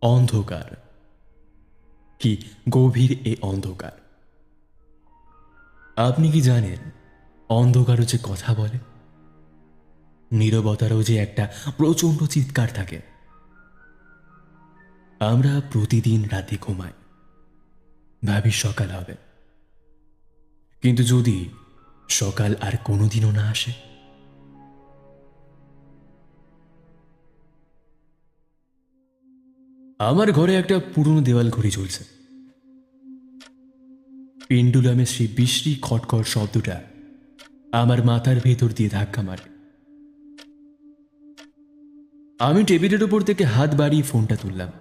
অন্ধকার। কি গভীর এই অন্ধকার! আপনি কি জানেন অন্ধকারও যে কথা বলে? নীরবতারও যে একটা প্রচণ্ড চিৎকার থাকে। আমরা প্রতিদিন রাতে ঘুমাই, ভাবি সকাল হবে, কিন্তু যদি সকাল আর কোনোদিনও না আসে? আমার ঘরে একটা পুরনো দেওয়াল ঘড়ি চলছে। পেন্ডুলামের সেই বিশ্রী খটখট শব্দটা আমার মাথার ভেতর দিয়ে ধাক্কা মারে। আমি টেবিলের উপর থেকে হাত বাড়িয়ে ফোনটা তুললাম।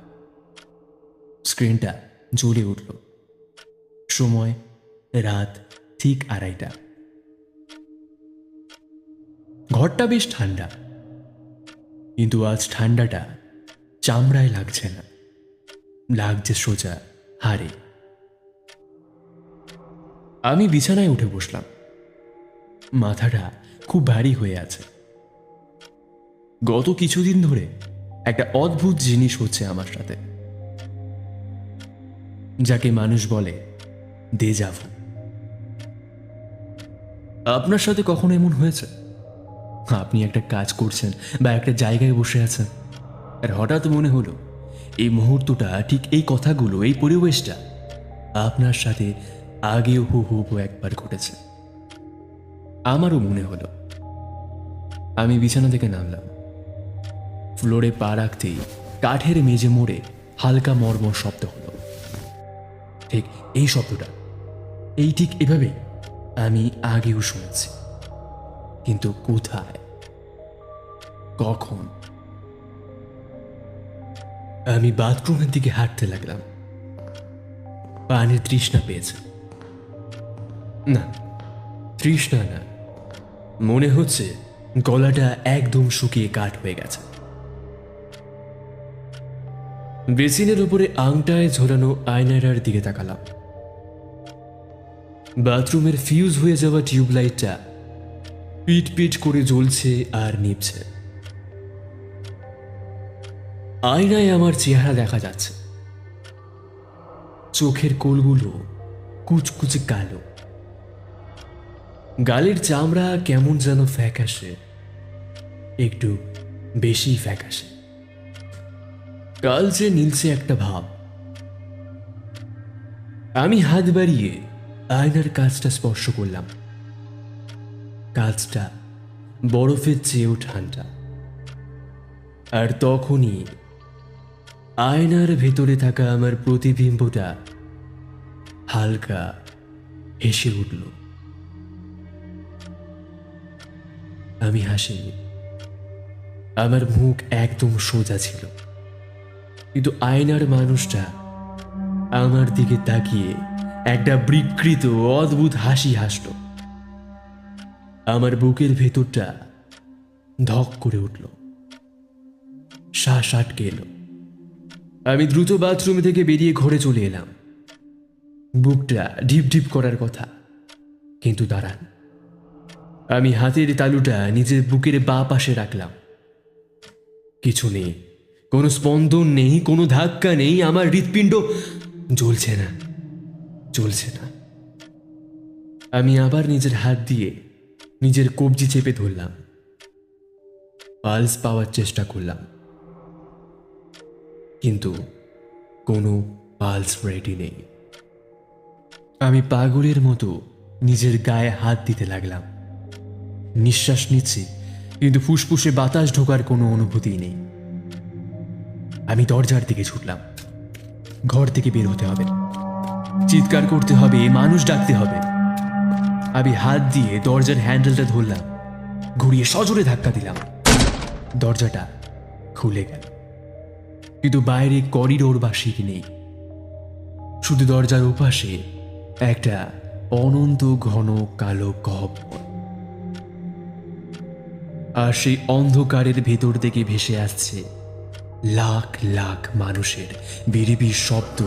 স্ক্রিনটা জ্বলে উঠল। সময় রাত ঠিক 2:30। ঘরটা বেশ ঠান্ডা, কিন্তু আজ ঠান্ডাটা চামড়ায় লাগছে না, লাগছে সোজা হাড়ে। আমি বিছানায় উঠে বসলাম। মাথাটা খুব ভারী হয়ে আছে। গত কিছুদিন ধরে একটা অদ্ভুত জিনিস হচ্ছে আমার সাথে, যাকে মানুষ বলে দেজাভু। আপনার সাথে কখনো এমন হয়েছে? আপনি একটা কাজ করছেন বা একটা জায়গায় বসে আছেন, আর হঠাৎ মনে হলো এই মুহূর্তটা, ঠিক এই কথাগুলো, এই পরিবেশটা আপনার সাথে আগেও হুবহু একবার ঘটেছে। আমারও মনে হলো। আমি বিছানা থেকে নামলাম। ফ্লোরে পা রাখতেই কাঠের মেঝে মোড়ে হালকা মর্মর শব্দ হলো। ঠিক এই শব্দটা, এই ঠিক এভাবেই আমি আগেও শুনেছি, কিন্তু কোথায়, কখন? আমি বাথরুমের দিকে হাঁটতে লাগলাম। পানির তৃষ্ণা পেয়েছে। না, তৃষ্ণা না, মনে হচ্ছে গলাটা একদম শুকিয়ে কাঠ হয়ে গেছে। বেসিনের উপরে আংটায় ঝোলানো আয়নার দিকে তাকালাম। বাথরুমের ফিউজ হয়ে যাওয়া টিউবলাইটটা পিট পিট করে জ্বলছে আর নিভছে। আয়নায় আমার চেহারা দেখা যাচ্ছে। চোখের কোলগুলো কুচকুচে কালো, গালের চামড়া কেমন যেন ফ্যাকাশে, একটু বেশি ফ্যাকাশে, কালচে নীলচে একটা ভাব। আমি হাত বাড়িয়ে আয়নার কাঁচটা স্পর্শ করলাম। কাঁচটা বরফের চেয়েও ঠান্ডা। আর তখনই আয়নার ভেতরে থাকা আমার প্রতিবিম্বটা হালকা হেসে উঠল। আমি হাসিনি। আমার মুখ একদম সোজা ছিল, কিন্তু আয়নার মানুষটা আমার দিকে তাকিয়ে একটা বিকৃত অদ্ভুত হাসি হাসল। আমার বুকের ভেতরটা ধক করে উঠল, শ্বাস আটকে এলো। আমি দ্রুত বাথরুম থেকে বেরিয়ে ঘরে চলে এলাম। বুকটা ঢিপ ঢিপ করার কথা, কিন্তু দাঁড়ান। আমি হাতের তালুটা নিজের বুকের বাঁ পাশে রাখলাম। কিছু নেই, কোনো স্পন্দন নেই, কোনো ধাক্কা নেই। আমার হৃৎপিণ্ড জ্বলছে না, চলছে না। আমি আবার নিজের হাত দিয়ে নিজের কবজি চেপে ধরলাম। পালস পাওয়ার চেষ্টা করলাম, কিন্তু কোনো পালস রেডি নেই। আমি পাগলের মতো নিজের গায়ে হাত দিতে লাগলাম। নিঃশ্বাস নিচ্ছি, কিন্তু ফুসফুসে বাতাস ঢোকার কোনো অনুভূতি নেই। আমি দরজার দিকে ছুটলাম। ঘর থেকে বের হতে হবে, চিৎকার করতে হবে, মানুষ ডাকতে হবে। আমি হাত দিয়ে দরজার হ্যান্ডেলটা ধরলাম, ঘুরিয়ে সজোরে ধাক্কা দিলাম। দরজাটা খুলে গেল, কিন্তু বাইরে করিডোর বা সিঁড়ি নেই। শুধু দরজার ওপাশে একটা অনন্ত ঘন কালো গহ্বর। আর সেই অন্ধকারের ভেতর থেকে ভেসে আসছে লাখ লাখ মানুষের বিড়বিড় শব্দ,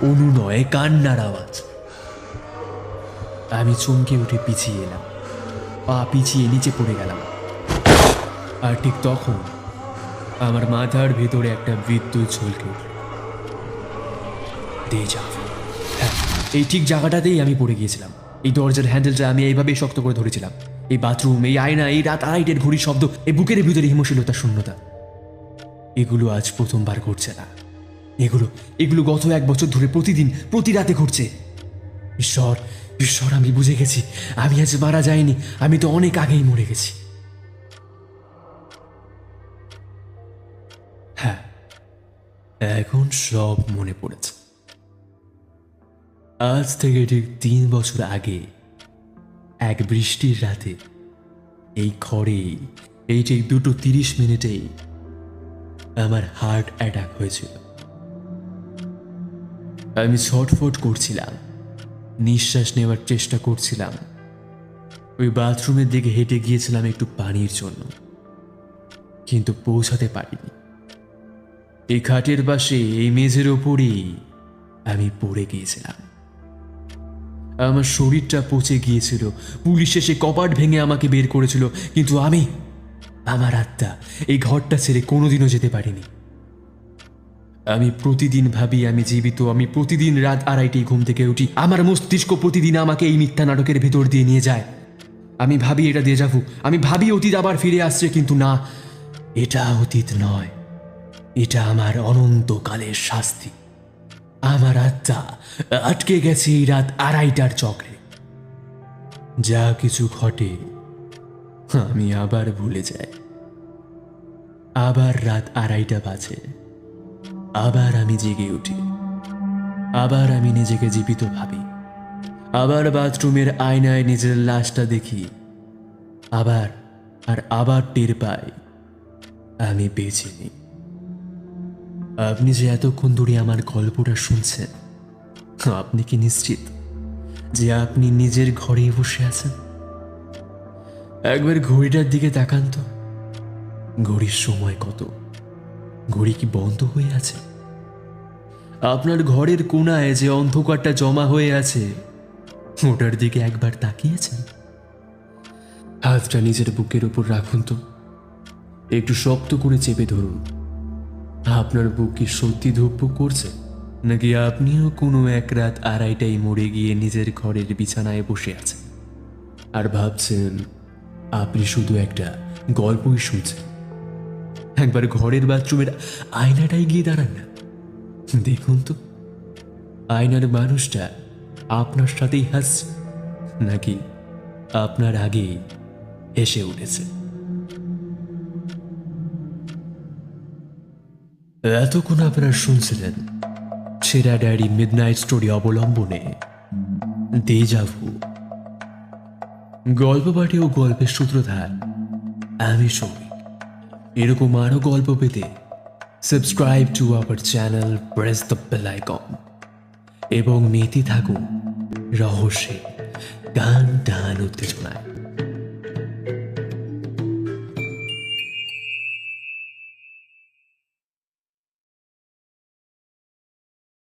অনুনয়, কান্নার আওয়াজ। আমি চমকে উঠে পিছিয়ে এলাম, পা পিছিয়ে নিচে পড়ে গেলাম। আর ঠিক তখন আমার মাথার ভেতরে একটা বিদ্যুৎ ঝলকে উঠল। দেজা ভু। হ্যাঁ, এই ঠিক জায়গাটাতেই আমি পড়ে গিয়েছিলাম। এই দরজার হ্যান্ডেলটা আমি এইভাবেই শক্ত করে ধরেছিলাম। এই বাথরুম, এই আয়না, এই রাত আড়াইটের ঘড়ির শব্দ, এই বুকের ভিতরে হিমশীলতা, শূন্যতা, এগুলো আজ প্রথমবার ঘটছে না। এগুলো এগুলো গত 1 বছর ধরে প্রতিদিন, প্রতি রাতে ঘটছে। ঈশ্বর, ঈশ্বর, আমি বুঝে গেছি, আমি আজ মারা যাইনি, আমি তো অনেক আগেই মরে গেছি। হ্যাঁ, এখন সব মনে পড়েছে। আজ থেকে ঠিক 3 বছর আগে এক বৃষ্টির রাতে এই ঘরে, এই ঠিক 2:30 আমার হার্ট অ্যাটাক হয়েছিল। আমি ছটফট করছিলাম, নিঃশ্বাস নেওয়ার চেষ্টা করছিলাম। ওই বাথরুমের দিকে হেঁটে গিয়েছিলাম একটু পানির জন্য, কিন্তু পৌঁছাতে পারিনি। এই খাটের পাশে, এই মেঝের ওপরেই আমি পড়ে গিয়েছিলাম। আমার শরীরটা পচে গিয়েছিল। পুলিশ এসে কপাট ভেঙে আমাকে বের করেছিল, কিন্তু আমার আত্মা এই ঘরটা ছেড়ে কোনোদিনও যেতে পারিনি। আমি প্রতিদিন ভাবি আমি জীবিত, আমি প্রতিদিন রাত আড়াইটেই ঘুম থেকে উঠি। আমার মস্তিষ্ক প্রতিদিন আমাকে এই মিথ্যা নাটকের ভেতর দিয়ে নিয়ে যায়। আমি ভাবি এটা দেজা ভু, আমি ভাবি অতীত আবার ফিরে আসছে, কিন্তু না, এটা অতীত নয়, এটা আমার অনন্তকালের শাস্তি। আমার আত্মা আটকে গেছে এই রাত আড়াইটার চক্রে। যা কিছু ঘটে আমি আবার ভুলে যাই। আবার রাত আড়াইটা বাজে, আবার আমি জেগে উঠি, আবার আমি নিজেকে জীবিত ভাবি, আবার বাথরুমের আয়নায় নিজের লাশটা দেখি, আবার আর আবার টের পাই আমি বেঁচে নেই। আপনি যে এতক্ষণ ধরে আমার গল্পটা শুনছেন, আপনি কি নিশ্চিত যে আপনি নিজের ঘরে বসে আছেন? একবার ঘড়িটার দিকে তাকান তো, ঘড়ির সময় কত? ঘড়ি কি বন্ধ হয়ে আছে? আপনার ঘরের কোণায় যে অন্ধকারটা জমা হয়ে আছে, ওটার দিকে একবার তাকিয়েছেন? হাতটা নিজের বুকের উপর রাখুন তো, একটু শক্ত করে চেপে ধরুন। আপনার বুক কি সত্যি ধুকপুক করছে, নাকি আপনিও কোনো এক রাত আড়াইটাই মরে গিয়ে নিজের ঘরের বিছানায় বসে আছেন আর ভাবছেন আপনি শুধু একটা গল্পই শুনছেন? একবার ঘরের বাথরুমের আয়নাটাই গিয়ে দাঁড়ান না, দেখুন তো আয়নার মানুষটা আপনার সাথেই হাসছে, নাকি আপনার আগেই হেসে উঠেছে। এতক্ষণ আপনারা শুনছিলেন ছেঁড়া ডায়েরি মিডনাইট স্টোরি অবলম্বনে দেজা ভু। গল্প পাঠে ও গল্পের সূত্রধার আমি সৌমিক। এরকম আরো গল্প পেতে subscribe to our channel, press the bell icon এবং মেতে থাকুন রহস্যে, গান টান উত্তেজনায়।